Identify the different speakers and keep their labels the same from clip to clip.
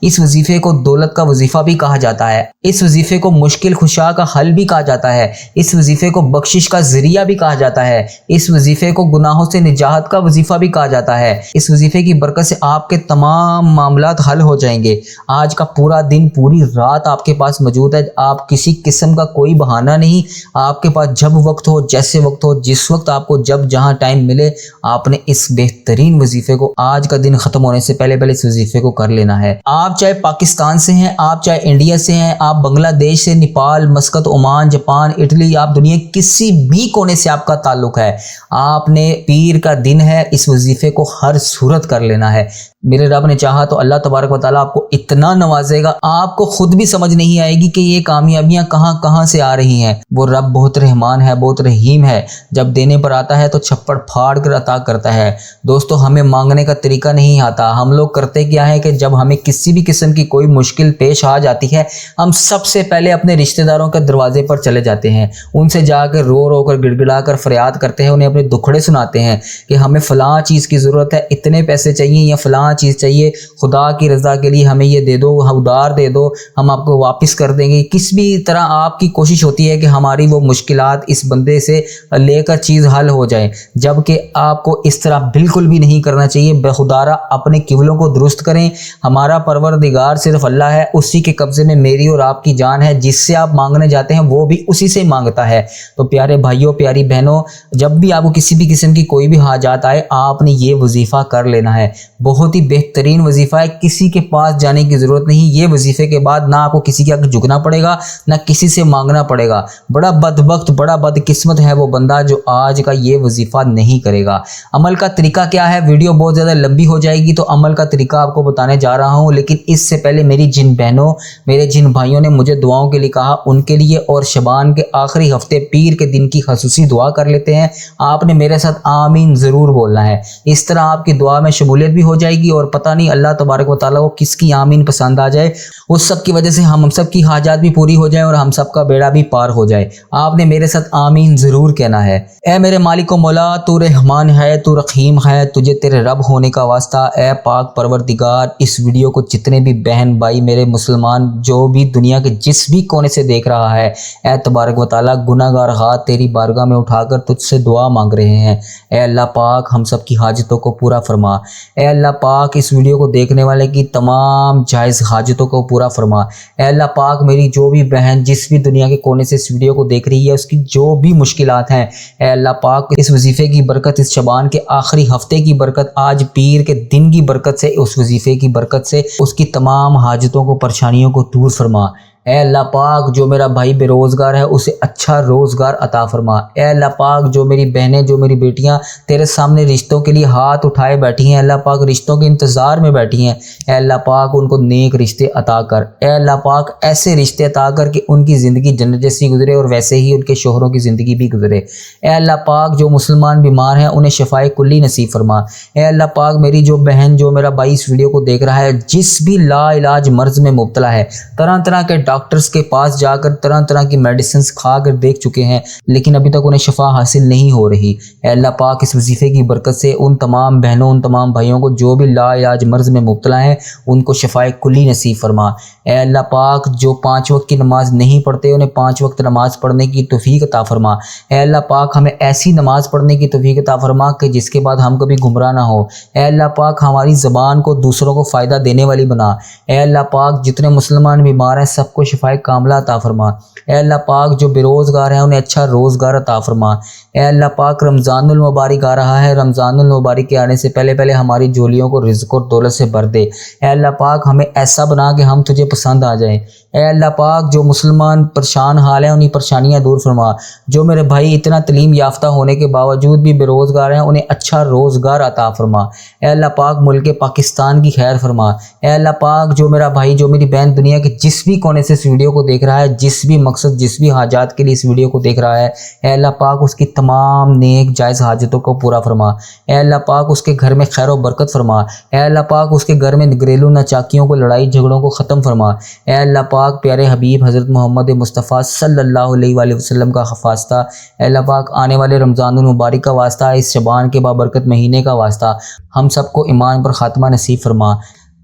Speaker 1: اس وظیفے کو دولت کا وظیفہ بھی کہا جاتا ہے، اس وظیفے کو مشکل خشا کا حل بھی کہا جاتا ہے، اس وظیفے کو بخشش کا ذریعہ بھی کہا جاتا ہے، اس وظیفے کو گناہوں سے نجات کا وظیفہ بھی کہا جاتا ہے۔ اس وظیفے کی برکت سے آپ کے تمام معاملات حل ہو جائیں گے۔ آج کا پورا دن، پوری رات آپ کے پاس موجود ہے، آپ کسی قسم کا کوئی بہانہ نہیں، آپ کے پاس جب وقت ہو، جیسے وقت ہو، جس وقت آپ کو جب جہاں ٹائم ملے، آپ نے اس بہترین وظیفے کو آج کا دن ختم ہونے سے پہلے اس وظیفے کو کر لینا ہے۔ آپ چاہے پاکستان سے ہیں، آپ چاہے انڈیا سے ہیں، آپ بنگلہ دیش سے، Nepal, Muscat, Oman, Japan, Italy, آپ دنیا کسی بھی کونے سے آپ کا تعلق ہے، آپ نے پیر کا دن ہے، اس وظیفے کو ہر صورت کر لینا ہے۔ میرے رب نے چاہا تو اللہ تبارک و تعالیٰ آپ کو اتنا نوازے گا، آپ کو خود بھی سمجھ نہیں آئے گی کہ یہ کامیابیاں کہاں کہاں سے آ رہی ہیں۔ وہ رب بہت رحمان ہے، بہت رحیم ہے، جب دینے پر آتا ہے تو چھپڑ پھاڑ کر عطا کرتا ہے۔ دوستو، ہمیں مانگنے کا طریقہ نہیں آتا، ہم لوگ کرتے کیا ہے کہ جب ہمیں کسی بھی قسم کی کوئی مشکل پیش آ جاتی ہے، ہم سب سے پہلے اپنے رشتہ داروں کے دروازے پر چلے جاتے ہیں، ان سے جا کے رو رو کر، گڑ گڑا کر فریاد کرتے ہیں، انہیں اپنے دکھڑے سناتے ہیں کہ ہمیں فلاں چیز کی ضرورت ہے، اتنے پیسے چاہیے یا فلاں چیز چاہیے، خدا کی رضا کے لیے ہمیں یہ دے دو، ادھار دے دو، ہم آپ کو واپس کر دیں گے۔ کس بھی طرح آپ کی کوشش ہوتی ہے کہ ہماری وہ مشکلات اس بندے سے لے کر چیز حل ہو جائے، جبکہ آپ کو اس طرح بالکل بھی نہیں کرنا چاہیے۔ بخودارا اپنے قبلوں کو درست کریں، ہمارا پروردگار صرف اللہ ہے، اسی کے قبضے میں میری اور آپ کی جان ہے، جس سے آپ مانگنے جاتے ہیں وہ بھی اسی سے مانگتا ہے۔ تو پیارے بھائیوں، پیاری بہنوں، جب بھی آپ کو کسی بھی قسم کی کوئی بھی حاجات آئے، آپ نے یہ وظیفہ کر لینا ہے۔ بہت ہی بہترین وظیفہ ہے، کسی کے پاس جانے کی ضرورت نہیں۔ یہ وظیفے کے بعد نہ آپ کو کسی کے آگے جھکنا پڑے گا، نہ کسی سے مانگنا پڑے گا۔ بڑا بدبخت، بڑا بدقسمت ہے وہ بندہ جو آج کا یہ وظیفہ نہیں کرے گا۔ عمل کا طریقہ کیا ہے؟ ویڈیو بہت زیادہ لمبی ہو جائے گی تو عمل کا طریقہ آپ کو بتانے جا رہا ہوں، لیکن اس سے پہلے میری جن بہنوں، میرے جن بھائیوں نے مجھے دعاؤں کے لیے کہا، ان کے لیے اور شبان کے آخری ہفتے پیر کے دن کی خصوصی دعا کر لیتے ہیں۔ آپ نے میرے ساتھ آمین ضرور بولنا ہے، اس طرح آپ کی دعا میں شمولیت بھی ہو جائے گی، اور پتہ نہیں اللہ تبارک و تعالیٰ کو کس کی آمین پسند آ جائے، اس سب کی وجہ سے ہم سب کی حاجات بھی پوری ہو جائیں اور ہم سب کا بیڑا بھی پار ہو جائے۔ آپ نے میرے ساتھ آمین ضرور کہنا ہے۔ اے میرے مالک و مولا، تو رحمان ہے، تو رحیم ہے، تجھے تیرے رب ہونے کا واسطہ، اے پاک پروردگار، اس ویڈیو کو جتنے بھی بہن بھائی میرے مسلمان جو بھی دنیا کے جس بھی کونے سے دیکھ رہا ہے، اے تبارک و تعالیٰ، گناہ گار ہاتھ تیری بارگاہ میں اٹھا کر تجھ سے دعا مانگ رہے ہیں۔ اے اللہ پاک، ہم سب کی حاجتوں کو پورا فرما۔ اے اللہ پاک، اس ویڈیو کو دیکھنے والے کی تمام جائز حاجتوں کو پورا فرما۔ اے اللہ پاک، میری جو بھی بہن جس بھی دنیا کے کونے سے اس ویڈیو کو دیکھ رہی ہے، اس کی جو بھی مشکلات ہیں، اے اللہ پاک، اس وظیفے کی برکت، اس شبان کے آخری ہفتے کی برکت، آج پیر کے دن کی برکت سے، اس وظیفے کی برکت سے اس کی تمام حاجتوں کو، پریشانیوں کو دور فرما۔ اے اللہ پاک، جو میرا بھائی بے روزگار ہے اسے اچھا روزگار عطا فرما۔ اے اللہ پاک، جو میری بہنیں، جو میری بیٹیاں تیرے سامنے رشتوں کے لیے ہاتھ اٹھائے بیٹھی ہیں، اللہ پاک رشتوں کے انتظار میں بیٹھی ہیں، اے اللہ پاک ان کو نیک رشتے عطا کر۔ اے اللہ پاک، ایسے رشتے عطا کر کہ ان کی زندگی جنت جیسی گزرے اور ویسے ہی ان کے شوہروں کی زندگی بھی گزرے۔ اے اللہ پاک، جو مسلمان بیمار ہیں انہیں شفائے کلی نصیب فرما۔ اے اللہ پاک، میری جو بہن، جو میرا بھائی اس ویڈیو کو دیکھ رہا ہے، جس بھی لا علاج مرض میں مبتلا ہے، طرح طرح کے ڈاکٹرز کے پاس جا کر طرح طرح کی میڈیسنز کھا کر دیکھ چکے ہیں، لیکن ابھی تک انہیں شفا حاصل نہیں ہو رہی، اے اللہ پاک، اس وظیفے کی برکت سے ان تمام بہنوں، ان تمام بھائیوں کو جو بھی لا علاج مرض میں مبتلا ہیں، ان کو شفائے کلی نصیب فرما۔ اے اللہ پاک، جو 5 وقت کی نماز نہیں پڑھتے انہیں 5 وقت نماز پڑھنے کی توفیق عطا فرما۔ اے اللہ پاک، ہمیں ایسی نماز پڑھنے کی توفیق عطا فرما کہ جس کے بعد ہم کبھی گمراہ نہ ہو۔ اے اللہ پاک، ہماری زبان کو دوسروں کو فائدہ دینے والی بنا۔ اے اللہ پاک، جتنے مسلمان بیمار ہیں سب کو شفائے کاملہ عطا فرما۔ اے اللہ پاک، جو بے روزگار ہیں انہیں اچھا روزگار عطا فرما۔ اے اللہ پاک، رمضان المبارک آ رہا ہے، رمضان المبارک کے آنے سے پہلے پہلے ہماری جھولیوں کو رزق اور دولت سے بھر دے۔ اے اللہ پاک، ہمیں ایسا بنا کہ ہم تجھے پسند آ جائیں۔ اے اللہ پاک، جو مسلمان پریشان حال ہیں انہیں پریشانیاں دور فرما۔ جو میرے بھائی اتنا تعلیم یافتہ ہونے کے باوجود بھی بے روزگار ہیں انہیں اچھا روزگار عطا فرما۔ اے اللہ پاک، ملک پاکستان کی خیر فرما۔ اے اللہ پاک، جو میرا بھائی، جو میری بہن دنیا کے جس بھی کونے سے اس ویڈیو کو دیکھ رہا ہے، جس بھی مقصد، جس بھی حاجات کے لیے اس ویڈیو کو دیکھ رہا ہے، اے اللہ پاک اس کی تمام نیک جائز حاجتوں کو پورا فرما۔ اے اللہ پاک، اس کے گھر میں خیر و برکت فرما۔ اے اللہ پاک، اس کے گھر میں گھریلو ناچاکیوں کو، لڑائی جھگڑوں کو ختم فرما۔ اے اللہ پاک، پیارے حبیب حضرت محمد مصطفیٰ صلی اللہ علیہ وآلہ وسلم کا واسطہ، اے اللہ پاک، آنے والے رمضان المبارک کا واسطہ، اس شبان کے بابرکت مہینے کا واسطہ، ہم سب کو ایمان پر خاتمہ نصیب فرما۔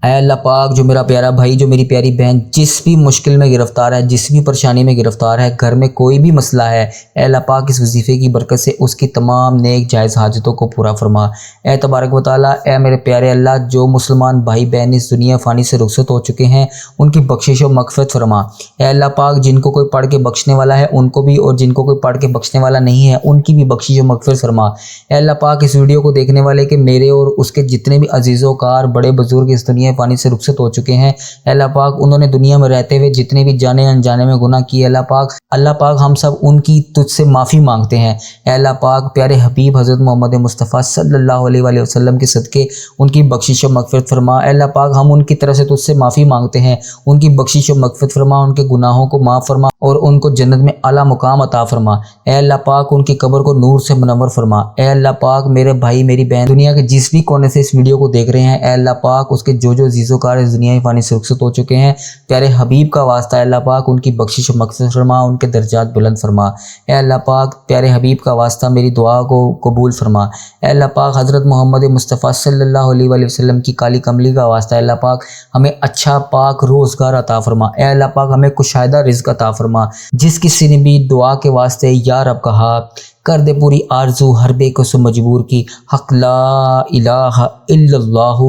Speaker 1: اے اللہ پاک جو میرا پیارا بھائی جو میری پیاری بہن جس بھی مشکل میں گرفتار ہے، جس بھی پریشانی میں گرفتار ہے، گھر میں کوئی بھی مسئلہ ہے، اے اللہ پاک اس وظیفے کی برکت سے اس کی تمام نیک جائز حاجتوں کو پورا فرما۔ اے تبارک و تعالیٰ، اے میرے پیارے اللہ، جو مسلمان بھائی بہن اس دنیا فانی سے رخصت ہو چکے ہیں ان کی بخشش و مغفرت فرما۔ اے اللہ پاک جن کو کوئی پڑھ کے بخشنے والا ہے ان کو بھی، اور جن کو کوئی پڑھ کے بخشنے والا نہیں ہے ان کی بھی بخشش و مغفرت فرما۔ اے اللہ پاک اس ویڈیو کو دیکھنے والے کے میرے اور اس کے جتنے بھی عزیز و کار بڑے بزرگ اس دنیا فانی سے رخصت ہو چکے ہیں، اے اللہ پاک انہوں نے دنیا میں رہتے ہوئے جتنے بھی جانے انجانے میں گناہ کیے، اللہ پاک ہم سب ان کی تجھ سے معافی مانگتے ہیں۔ اے اللہ پاک پیارے حبیب حضرت محمد مصطفیٰ صلی اللہ علیہ وآلہ وسلم کے صدقے ان کی بخشش و مغفرت فرما۔ اے اللہ پاک ہم ان کی طرف سے تجھ سے معافی مانگتے ہیں، ان کی بخشش و مغفرت فرما، ان کے گناہوں کو معاف فرما اور ان کو جنت میں اعلیٰ مقام عطا فرما۔ اے اللہ پاک ان کی قبر کو نور سے منور فرما۔ اے اللہ پاک میرے بھائی میری بہن دنیا کے جس بھی کونے سے اس ویڈیو کو دیکھ رہے ہیں، اے اللہ پاک اس کے جو عزیز و کار اس دنیا فانی سے رخصت ہو چکے ہیں، پیارے حبیب کا واسطہ، اے اللہ پاک ان کی بخشش و مغفرت فرما، ان کے درجات بلند فرما۔ اے اللہ پاک پیارے حبیب کا واسطہ میری دعا کو قبول فرما۔ اے اللہ پاک حضرت محمد مصطفیٰ صلی اللہ علیہ وآلہ وسلم کی کالی کملی کا واسطہ، اے اللہ پاک ہمیں اچھا پاک روزگار عطا فرما۔ اے اللہ پاک ہمیں کشادہ رزق عطا فرما۔ جس کسی نے بھی دعا کے واسطے یا رب کہا، کر دے پوری آرزو ہر بے کس و مجبور کی، حق لا الہ الا اللہ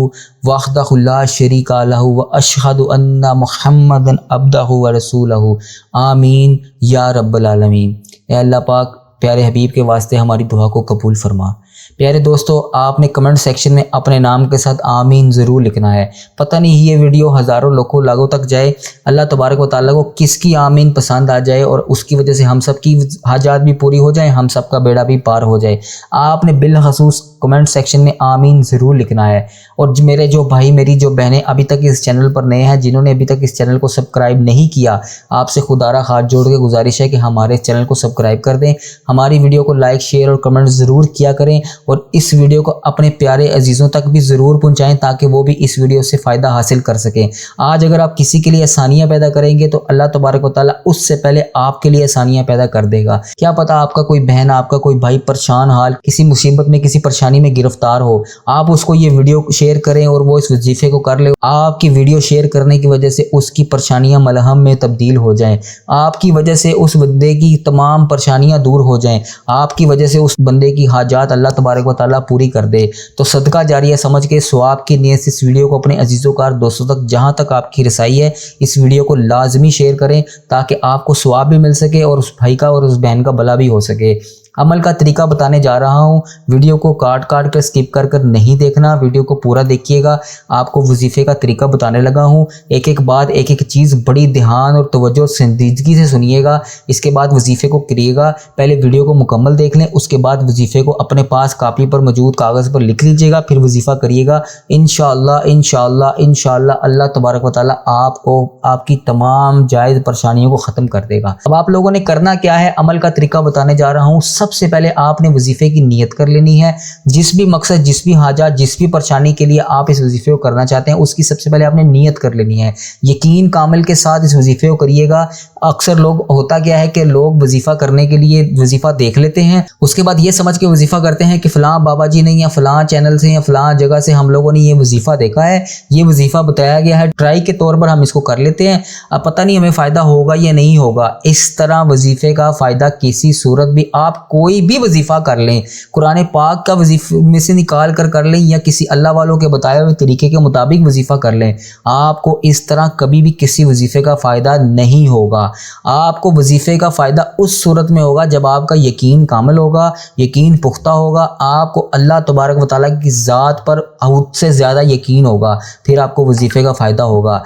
Speaker 1: وحدہ لا شریک لہ واشہد ان محمدا عبدہ ورسولہ، آمین یا رب العالمین۔ اے اللہ پاک پیارے حبیب کے واسطے ہماری دعا کو قبول فرما۔ پیارے دوستو، آپ نے کمنٹ سیکشن میں اپنے نام کے ساتھ آمین ضرور لکھنا ہے۔ پتہ نہیں یہ ویڈیو ہزاروں لاکھوں تک جائے، اللہ تبارک و تعالیٰ کو کس کی آمین پسند آ جائے اور اس کی وجہ سے ہم سب کی حاجات بھی پوری ہو جائیں، ہم سب کا بیڑا بھی پار ہو جائے۔ آپ نے بالخصوص کمنٹ سیکشن میں آمین ضرور لکھنا ہے۔ اور میرے جو بھائی میری جو بہنیں ابھی تک اس چینل پر نئے ہیں، جنہوں نے ابھی تک اس چینل کو سبسکرائب نہیں کیا، آپ سے خدارہ ہاتھ جوڑ کے گزارش ہے کہ ہمارے چینل کو سبسکرائب کر دیں، ہماری ویڈیو کو لائک شیئر اور کمنٹ ضرور کیا کریں، اور اس ویڈیو کو اپنے پیارے عزیزوں تک بھی ضرور پہنچائیں تاکہ وہ بھی اس ویڈیو سے فائدہ حاصل کر سکیں۔ آج اگر آپ کسی کے لیے آسانیاں پیدا کریں گے تو اللہ تبارک و تعالیٰ اس سے پہلے آپ کے لیے آسانیاں پیدا کر دے گا۔ کیا پتہ آپ کا کوئی بہن، آپ کا کوئی بھائی پریشان حال کسی مصیبت میں کسی پریشانی میں گرفتار ہو، آپ اس کو یہ ویڈیو شیئر کریں اور وہ اس وظیفے کو کر لے۔ آپ کی ویڈیو شیئر کرنے کی وجہ سے اس کی پریشانیاں ملہم میں تبدیل ہو جائیں، آپ کی وجہ سے اس بندے کی تمام پریشانیاں دور ہو جائیں، آپ کی وجہ سے اس بندے کی حاجات اللہ تبارک و تعالیٰ پوری کر دے۔ تو صدقہ جاریہ سمجھ کے ثواب کی نیت سے اس ویڈیو کو اپنے عزیزوں کار دوستوں تک جہاں تک آپ کی رسائی ہے اس ویڈیو کو لازمی شیئر کریں تاکہ آپ کو ثواب بھی مل سکے اور اس بھائی کا اور اس بہن کا بھلا بھی ہو سکے۔ عمل کا طریقہ بتانے جا رہا ہوں، ویڈیو کو کاٹ کر سکپ کر نہیں دیکھنا، ویڈیو کو پورا دیکھیے گا۔ آپ کو وظیفے کا طریقہ بتانے لگا ہوں، ایک ایک بات ایک ایک چیز بڑی دھیان اور توجہ اور سنجیدگی سے سنیے گا۔ اس کے بعد وظیفے کو کریے گا، پہلے ویڈیو کو مکمل دیکھ لیں، اس کے بعد وظیفے کو اپنے پاس کاپی پر موجود کاغذ پر لکھ لیجیے گا، پھر وظیفہ کریے گا۔ انشاءاللہ اللہ تبارک و تعالیٰ آپ کو آپ کی تمام جائز پریشانیوں کو ختم کر دے گا۔ اب آپ لوگوں نے کرنا کیا ہے، عمل کا طریقہ بتانے جا رہا ہوں۔ سب سے پہلے آپ نے وظیفے کی نیت کر لینی ہے۔ جس بھی مقصد، جس بھی حاجات، جس بھی پریشانی کے لیے آپ اس وظیفے کو کرنا چاہتے ہیں اس کی سب سے پہلے آپ نے نیت کر لینی ہے۔ یقین کامل کے ساتھ اس وظیفے کو کریے گا۔ اکثر لوگ ہوتا کیا ہے کہ لوگ وظیفہ کرنے کے لیے وظیفہ دیکھ لیتے ہیں، اس کے بعد یہ سمجھ کے وظیفہ کرتے ہیں کہ فلاں بابا جی نے یا فلاں چینل سے یا فلاں جگہ سے ہم لوگوں نے یہ وظیفہ دیکھا ہے، یہ وظیفہ بتایا گیا ہے، ٹرائی کے طور پر ہم اس کو کر لیتے ہیں، اب پتہ نہیں ہمیں فائدہ ہوگا یا نہیں ہوگا۔ اس طرح وظیفے کا فائدہ کسی صورت بھی آپ کوئی بھی وظیفہ کر لیں، قرآن پاک کا وظیفے میں سے نکال کر لیں یا کسی اللہ والوں کے بتائے ہوئے طریقے کے مطابق وظیفہ کر لیں، آپ کو اس طرح کبھی بھی کسی وظیفے کا فائدہ نہیں ہوگا۔ آپ کو وظیفے کا فائدہ اس صورت میں ہوگا جب آپ کا یقین کامل ہوگا، یقین پختہ ہوگا، آپ کو اللہ تبارک و تعالیٰ کی ذات پر حد سے زیادہ یقین ہوگا، پھر آپ کو وظیفے کا فائدہ ہوگا۔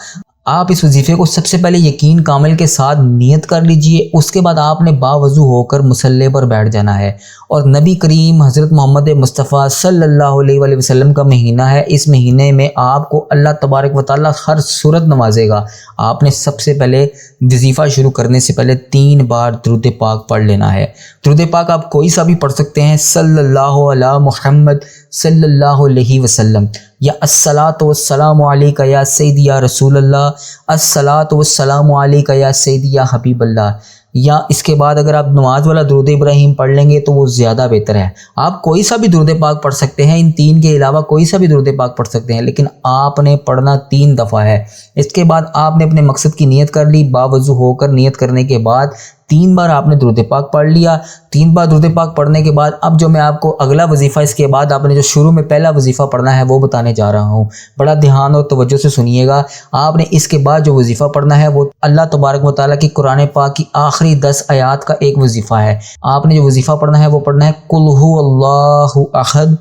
Speaker 1: آپ اس وظیفے کو سب سے پہلے یقین کامل کے ساتھ نیت کر لیجئے، اس کے بعد آپ نے باوضو ہو کر مصلی پر بیٹھ جانا ہے، اور نبی کریم حضرت محمد مصطفیٰ صلی اللہ علیہ وآلہ وسلم کا مہینہ ہے، اس مہینے میں آپ کو اللہ تبارک و تعالیٰ ہر صورت نوازے گا۔ آپ نے سب سے پہلے وظیفہ شروع کرنے سے پہلے 3 بار درود پاک پڑھ لینا ہے۔ درود پاک آپ کوئی سا بھی پڑھ سکتے ہیں، صلی اللہ علی محمد صلی اللہ علیہ وسلم، یا الصلاۃ والسلام علیک یا سیدی یا رسول اللہ، الصلاۃ والسلام علیک یا سیدی یا حبیب اللہ، یا اس کے بعد اگر آپ نماز والا درود ابراہیم پڑھ لیں گے تو وہ زیادہ بہتر ہے۔ آپ کوئی سا بھی درود پاک پڑھ سکتے ہیں، ان 3 کے علاوہ کوئی سا بھی درود پاک پڑھ سکتے ہیں، لیکن آپ نے پڑھنا 3 دفعہ ہے۔ اس کے بعد آپ نے اپنے مقصد کی نیت کر لی، باوضو ہو کر نیت کرنے کے بعد 3 بار آپ نے درود پاک پڑھ لیا۔ 3 بار درود پاک پڑھنے کے بعد اب جو میں آپ کو اگلا وظیفہ اس کے بعد آپ نے جو شروع میں پہلا وظیفہ پڑھنا ہے وہ بتانے جا رہا ہوں، بڑا دھیان اور توجہ سے سنیے گا۔ آپ نے اس کے بعد جو وظیفہ پڑھنا ہے وہ اللہ تبارک و تعالیٰ کی قرآن پاک کی آخری 10 آیات کا ایک وظیفہ ہے۔ آپ نے جو وظیفہ پڑھنا ہے وہ پڑھنا ہے قل هو اللہ احد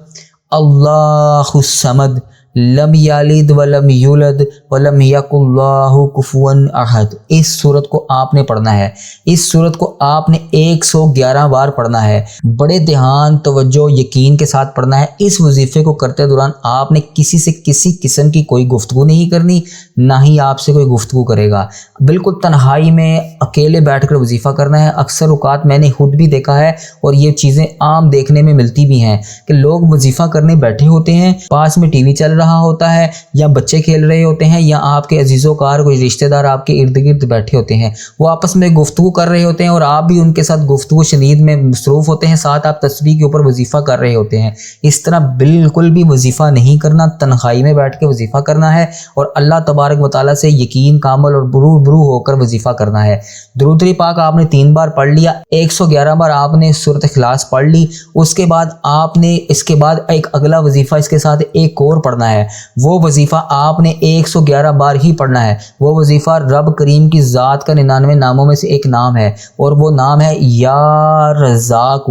Speaker 1: اللہ الصمد لم یلد ولم یولد ولم یکن لہ کفوا احد۔ اس سورت کو آپ نے پڑھنا ہے، اس سورت کو آپ نے 111 بار پڑھنا ہے، بڑے دھیان توجہ یقین کے ساتھ پڑھنا ہے۔ اس وظیفے کو کرتے دوران آپ نے کسی سے کسی قسم کی کوئی گفتگو نہیں کرنی، نہ ہی آپ سے کوئی گفتگو کرے گا، بالکل تنہائی میں اکیلے بیٹھ کر وظیفہ کرنا ہے۔ اکثر اوقات میں نے خود بھی دیکھا ہے اور یہ چیزیں عام دیکھنے میں ملتی بھی ہیں کہ لوگ وظیفہ کرنے بیٹھے ہوتے ہیں، پاس میں ٹی وی چل رہا ہوتا ہے یا بچے کھیل رہے ہوتے ہیں یا آپ کے عزیز و کار کوئی رشتہ دار آپ کے ارد گرد بیٹھے ہوتے ہیں، وہ آپس میں گفتگو کر رہے ہوتے ہیں اور آپ بھی ان کے ساتھ گفتگو شنید میں مصروف ہوتے ہیں، ساتھ آپ تسبیح کے اوپر وظیفہ کر رہے ہوتے ہیں۔ اس طرح بالکل بھی وظیفہ نہیں کرنا، تنہائی میں بیٹھ کے وظیفہ کرنا ہے اور اللہ تبارک و تعالیٰ سے یقین کامل اور برو ہو کر وظیفہ کرنا ہے۔ درود پاک آپ نے 3 بار پڑھ لیا، 111 بار آپ نے سورۃ اخلاص پڑھ لی۔ اس کے بعد آپ نے اس کے بعد ایک اگلا وظیفہ اس کے ساتھ ایک اور پڑھنا ہے، وہ وظیفہ آپ نے 111 بار ہی پڑھنا ہے۔ وہ وظیفہ رب کریم کی ذات کا 99 ناموں میں سے ایک نام ہے اور وہ نام ہے یا رزاق،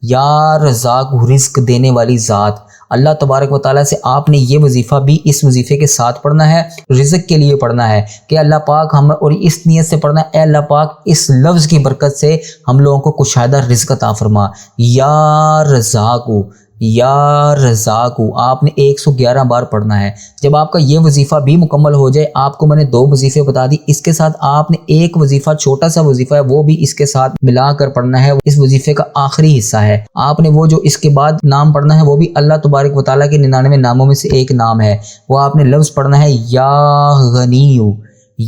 Speaker 1: یا رزاق، رزق دینے والی ذات۔ اللہ تبارک و تعالیٰ سے آپ نے یہ وظیفہ بھی اس وظیفے کے ساتھ پڑھنا ہے، رزق کے لیے پڑھنا ہے کہ اللہ پاک ہم، اور اس نیت سے پڑھنا ہے اے اللہ پاک اس لفظ کی برکت سے ہم لوگوں کو کشادہ رزق عطا فرما، یا رزاق، یا رزاق۔ آپ نے 111 بار پڑھنا ہے۔ جب آپ کا یہ وظیفہ بھی مکمل ہو جائے، آپ کو میں نے 2 وظیفے بتا دی، اس کے ساتھ آپ نے ایک وظیفہ چھوٹا سا وظیفہ ہے وہ بھی اس کے ساتھ ملا کر پڑھنا ہے، اس وظیفے کا آخری حصہ ہے۔ آپ نے وہ جو اس کے بعد نام پڑھنا ہے وہ بھی اللہ تبارک و تعالیٰ کے 99 ناموں میں سے ایک نام ہے، وہ آپ نے لفظ پڑھنا ہے یا غنیو،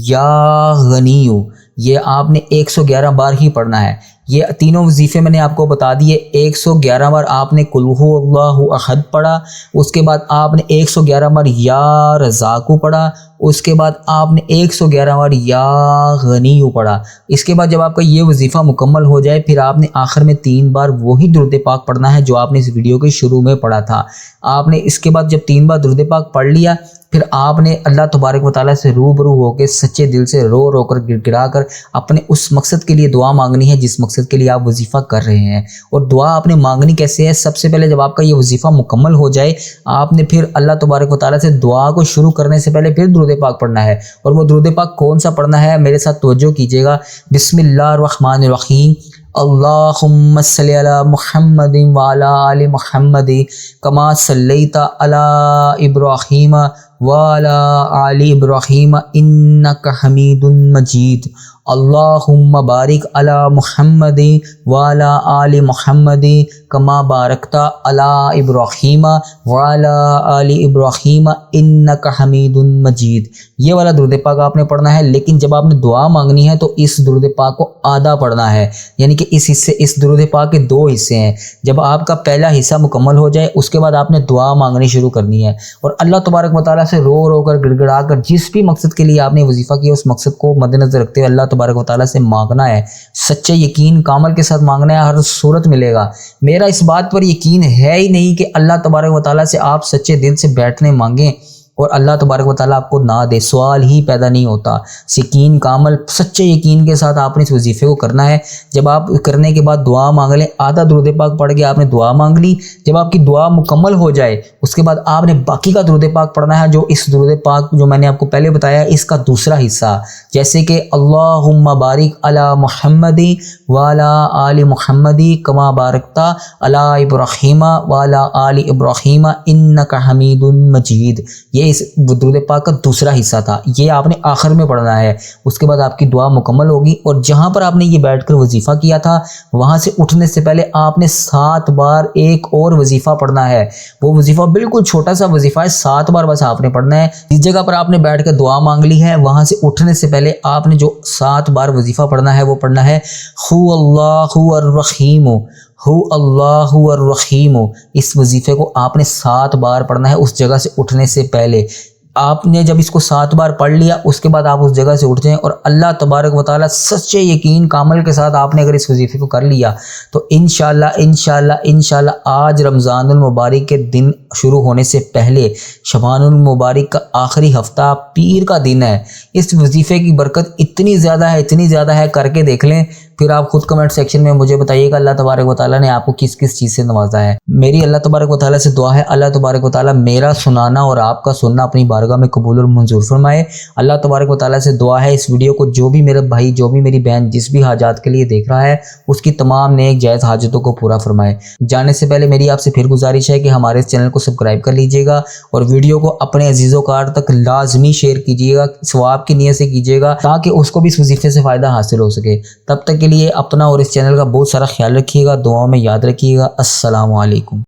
Speaker 1: یا غنیو۔ یہ آپ نے 111 بار ہی پڑھنا ہے۔ یہ تینوں وظیفے میں نے آپ کو بتا دیے۔ 111 بار آپ نے قل هو اللہ احد پڑھا، اس کے بعد آپ نے 111 بار یا رزاق پڑھا، اس کے بعد آپ نے 111 بار یا غنی پڑھا۔ اس کے بعد جب آپ کا یہ وظیفہ مکمل ہو جائے پھر آپ نے آخر میں 3 بار وہی درود پاک پڑھنا ہے جو آپ نے اس ویڈیو کے شروع میں پڑھا تھا۔ آپ نے اس کے بعد جب 3 بار درود پاک پڑھ لیا پھر آپ نے اللہ تبارک و تعالیٰ سے روبرو ہو کے سچے دل سے رو رو کر گڑ گڑا کر اپنے اس مقصد کے لیے دعا مانگنی ہے جس مقصد کے لیے آپ وظیفہ کر رہے ہیں۔ اور دعا آپ نے مانگنی کیسے ہے؟ سب سے پہلے جب آپ کا یہ وظیفہ مکمل ہو جائے آپ نے پھر اللہ تبارک و تعالیٰ سے دعا کو شروع کرنے سے پہلے پھر درود پاک پڑھنا ہے۔ اور وہ درود پاک کون سا پڑھنا ہے میرے ساتھ توجہ کیجیے گا۔ بسم اللہ الرحمن الرحیم، اللہم صلی علی محمد وعلی آل محمد کما صلیت علی ابراہیم وعلی آل ابراہیم انک حمید مجید، اللہم بارک علی محمد وعلی آل محمد کما بارکت علی ابراہیم وعلی آل ابراہیم انک حمید مجید۔ یہ والا درود پاک آپ نے پڑھنا ہے، لیکن جب آپ نے دعا مانگنی ہے تو اس درود پاک کو آدھا پڑھنا ہے، یعنی کہ اس درود پاک کے 2 حصے ہیں۔ جب آپ کا پہلا حصہ مکمل ہو جائے اس کے بعد آپ نے دعا مانگنی شروع کرنی ہے اور اللہ تبارک و تعالیٰ سے رو رو کر گڑ گڑا کر جس بھی مقصد کے لیے آپ نے وظیفہ کیا اس مقصد کو مد نظر رکھتے ہوئے اللہ تبارک و تعالیٰ سے مانگنا ہے، سچے یقین کامل کے ساتھ مانگنا ہے، ہر صورت ملے گا۔ میرا اس بات پر یقین ہے ہی نہیں کہ اللہ تبارک و تعالیٰ سے آپ سچے دل سے بیٹھنے مانگیں اور اللہ تبارک و تعالیٰ آپ کو نہ دے، سوال ہی پیدا نہیں ہوتا۔ یقین کامل سچے یقین کے ساتھ آپ نے اس وظیفے کو کرنا ہے۔ جب آپ کرنے کے بعد دعا مانگ لیں، آدھا درود پاک پڑھ کے آپ نے دعا مانگ لی، جب آپ کی دعا مکمل ہو جائے اس کے بعد آپ نے باقی کا درود پاک پڑھنا ہے، جو اس درود پاک جو میں نے آپ کو پہلے بتایا اس کا دوسرا حصہ، جیسے کہ اللہم بارک علی محمد وعلی آل محمد کما بارکت علی ابراہیم وعلی آل ابراہیم انک حمید مجید۔ یہ یہ اس درود پاک کا دوسرا حصہ تھا، یہ آپ نے آخر میں پڑھنا ہے، اس کے بعد آپ کی دعا مکمل ہوگی۔ اور جہاں پر آپ نے یہ بیٹھ کر وظیفہ کیا تھا وہاں سے اٹھنے سے پہلے آپ نے 7 بار ایک اور وظیفہ پڑھنا ہے، وہ وظیفہ بالکل چھوٹا سا وظیفہ ہے، 7 بار بس آپ نے پڑھنا ہے۔ جس جگہ پر آپ نے بیٹھ کر دعا مانگ لی ہے وہاں سے اٹھنے سے پہلے آپ نے جو 7 بار وظیفہ پڑھنا ہے وہ پڑھنا ہے ہو اللہ الرحیم، ہو اللہ الرحیم۔ اس وظیفے کو آپ نے 7 بار پڑھنا ہے اس جگہ سے اٹھنے سے پہلے۔ آپ نے جب اس کو 7 بار پڑھ لیا اس کے بعد آپ اس جگہ سے اٹھ جائیں، اور اللہ تبارک و تعالیٰ سچے یقین کامل کے ساتھ آپ نے اگر اس وظیفے کو کر لیا تو انشاءاللہ آج رمضان المبارک کے دن شروع ہونے سے پہلے شعبان المبارک کا آخری ہفتہ پیر کا دن ہے۔ اس وظیفے کی برکت اتنی زیادہ ہے، کر کے دیکھ لیں، پھر آپ خود کمنٹ سیکشن میں مجھے بتائیے گا اللہ تبارک و تعالیٰ نے آپ کو کس کس چیز سے نوازا ہے۔ میری اللہ تبارک و تعالیٰ سے دعا ہے اللہ تبارک و تعالیٰ میرا سنانا اور آپ کا سننا اپنی بارگاہ میں قبول اور منظور فرمائے۔ اللہ تبارک و تعالیٰ سے دعا ہے اس ویڈیو کو جو بھی میرے بھائی، جو بھی میری بہن جس بھی حاجات کے لیے دیکھ رہا ہے اس کی تمام نیک جائز حاجتوں کو پورا فرمائے۔ جانے سے پہلے میری آپ سے پھر گزارش ہے کہ ہمارے اس چینل کو سبسکرائب کر لیجئے گا اور ویڈیو کو اپنے عزیز و کار تک لازمی شیئر کیجئے گا، ثواب کی نیت سے کیجئے گا تاکہ اس کو بھی اس وظیفے سے فائدہ حاصل ہو سکے۔ تب تک کے لیے اپنا اور اس چینل کا بہت سارا خیال رکھیے گا، دعاؤں میں یاد رکھیے گا۔ السلام علیکم۔